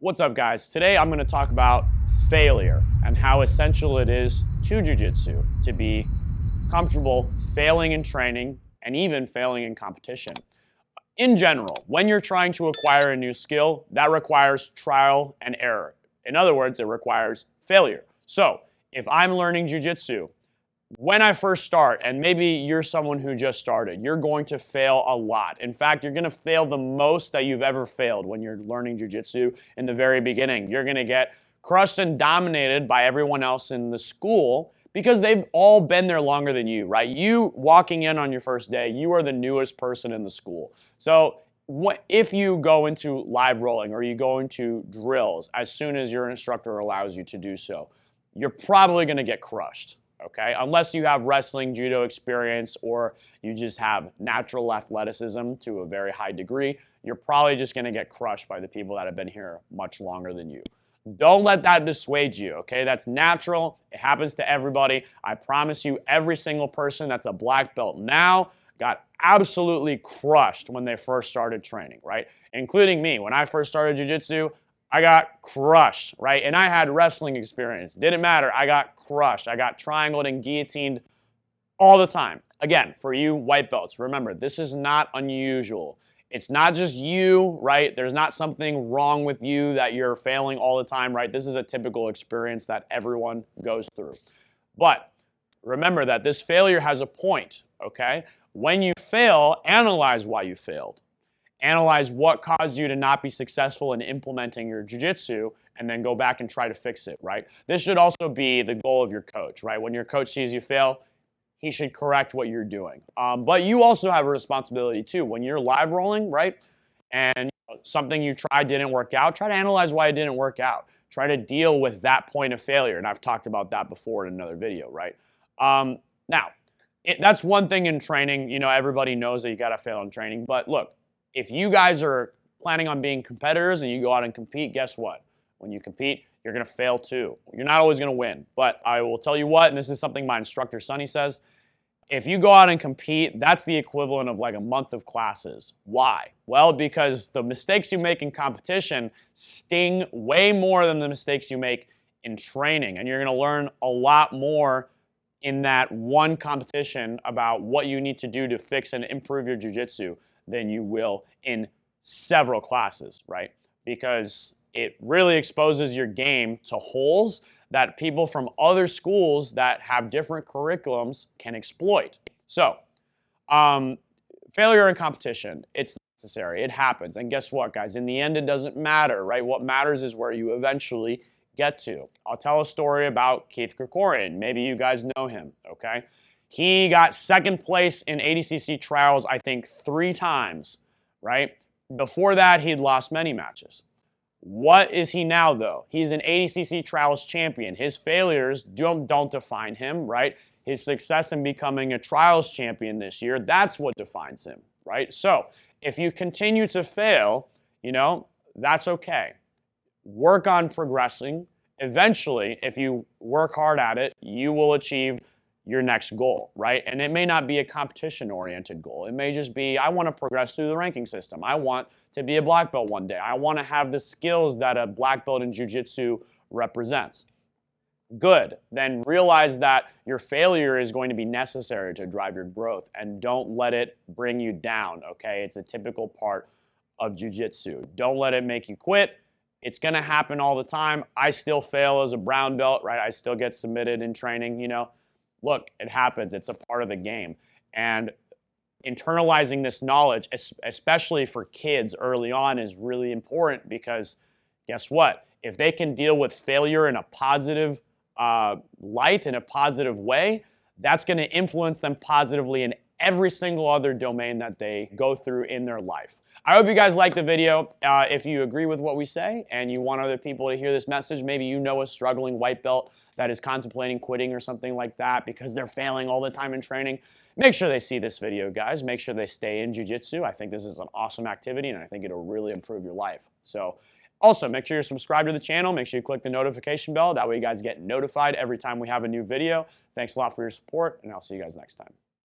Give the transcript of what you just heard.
What's up, guys? Today I'm going to talk about failure and how essential it is to Jiu Jitsu to be comfortable failing in training and even failing in competition. In general, when you're trying to acquire a new skill, that requires trial and error. In other words, it requires failure. So if I'm learning Jiu Jitsu, when I first start, and maybe you're someone who just started, you're going to fail a lot. In fact, you're going to fail the most that you've ever failed when you're learning Jiu Jitsu in the very beginning. You're going to get crushed and dominated by everyone else in the school because they've all been there longer than you, right? You walking in on your first day, you are the newest person in the school. So if you go into live rolling or you go into drills as soon as your instructor allows you to do so, you're probably going to get crushed. Okay, unless you have wrestling, judo experience, or you just have natural athleticism to a very high degree, you're probably just going to get crushed by the people that have been here much longer than you. Don't let that dissuade you, okay? That's natural. It happens to everybody. I promise you, every single person that's a black belt now got absolutely crushed when they first started training, right? Including me. When I first started jiu-jitsu, I got crushed, right? And I had wrestling experience. Didn't matter. I got crushed. I got triangled and guillotined all the time. Again, for you white belts, remember, this is not unusual. It's not just you, right? There's not something wrong with you that you're failing all the time, right? This is a typical experience that everyone goes through. But remember that this failure has a point, okay? When you fail, analyze why you failed. Analyze what caused you to not be successful in implementing your jiu-jitsu, and then go back and try to fix it, right? This should also be the goal of your coach, right? When your coach sees you fail, he should correct what you're doing. But you also have a responsibility too. When you're live rolling, right, and something you tried didn't work out, try to analyze why it didn't work out. Try to deal with that point of failure, and I've talked about that before in another video, right? Now, that's one thing in training. You know, everybody knows that you got to fail in training, but look, if you guys are planning on being competitors and you go out and compete, guess what? When you compete, you're going to fail too. You're not always going to win. But I will tell you what, and this is something my instructor, Sonny, says, if you go out and compete, that's the equivalent of like a month of classes. Why? Well, because the mistakes you make in competition sting way more than the mistakes you make in training. And you're going to learn a lot more in that one competition about what you need to do to fix and improve your jiu-jitsu than you will in several classes, right? Because it really exposes your game to holes that people from other schools that have different curriculums can exploit. So, failure in competition, it's necessary, it happens. And guess what, guys? In the end, it doesn't matter, right? What matters is where you eventually get to. I'll tell a story about Keith Krikorian. Maybe you guys know him, okay? He got second place in ADCC trials, I think, 3 times, right? Before that, he'd lost many matches. What is he now, though? He's an ADCC trials champion. His failures don't define him, right? His success in becoming a trials champion this year, that's what defines him, right? So if you continue to fail, you know, that's okay. Work on progressing. Eventually, if you work hard at it, you will achieve your next goal, right? And it may not be a competition-oriented goal. It may just be, I want to progress through the ranking system. I want to be a black belt one day. I want to have the skills that a black belt in jiu-jitsu represents. Good. Then realize that your failure is going to be necessary to drive your growth, and don't let it bring you down, okay? It's a typical part of jiu-jitsu. Don't let it make you quit. It's going to happen all the time. I still fail as a brown belt, right? I still get submitted in training, you know. Look, it happens. It's a part of the game. And internalizing this knowledge, especially for kids early on, is really important because guess what? If they can deal with failure in a positive light, in a positive way, that's going to influence them positively in every single other domain that they go through in their life. I hope you guys liked the video. If you agree with what we say and you want other people to hear this message, maybe you know a struggling white belt that is contemplating quitting or something like that because they're failing all the time in training, make sure they see this video, guys. Make sure they stay in jiu-jitsu. I think this is an awesome activity, and I think it'll really improve your life. So also, make sure you're subscribed to the channel. Make sure you click the notification bell. That way you guys get notified every time we have a new video. Thanks a lot for your support, and I'll see you guys next time.